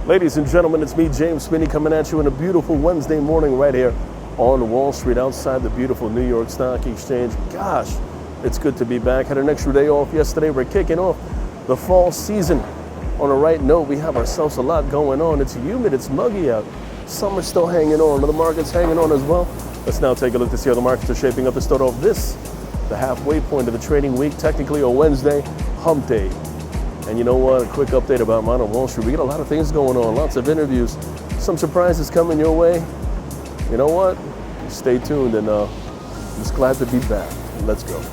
Ladies and gentlemen, it's me, James Spinney, coming at you on a beautiful Wednesday morning right here on Wall Street outside the beautiful New York Stock Exchange. Gosh, it's good to be back. Had an extra day off yesterday. We're kicking off the fall season on a right note. We have ourselves a lot going on. It's humid, it's muggy out. Summer's still hanging on. The market's hanging on as well. Let's now take a look to see how the markets are shaping up to start off this, the halfway point of the trading week, technically a Wednesday, hump day. And you know what, a quick update about Modern Wall Street. We got a lot of things going on, lots of interviews, some surprises coming your way. You know what, stay tuned, and I'm just glad to be back. Let's go.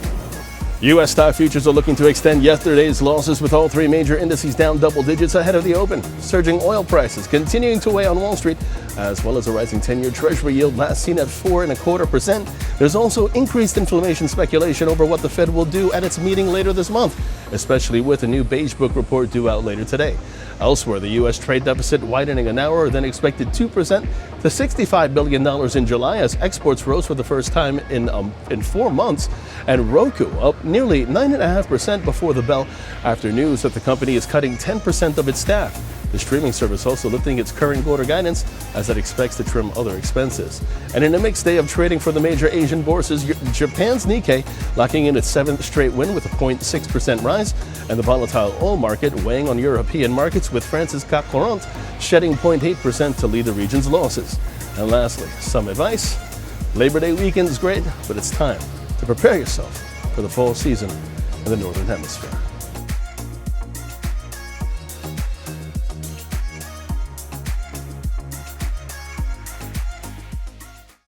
U.S. stock futures are looking to extend yesterday's losses, with all three major indices down double digits ahead of the open. Surging oil prices continuing to weigh on Wall Street, as well as a rising 10-year Treasury yield last seen at 4.25%. There's also increased inflation speculation over what the Fed will do at its meeting later this month, especially with a new Beige Book report due out later today. Elsewhere, the U.S. trade deficit widening an hour than expected 2% to $65 billion in July, as exports rose for the first time in 4 months, and Roku up nearly 9.5% before the bell after news that the company is cutting 10% of its staff. The streaming service also lifting its current quarter guidance as it expects to trim other expenses. And in a mixed day of trading for the major Asian bourses, Japan's Nikkei locking in its 7th straight win with a 0.6% rise, and the volatile oil market weighing on European markets, with France's CAC 40 shedding 0.8% to lead the region's losses. And lastly, some advice. Labor Day weekend is great, but it's time to prepare yourself for the fall season in the Northern Hemisphere.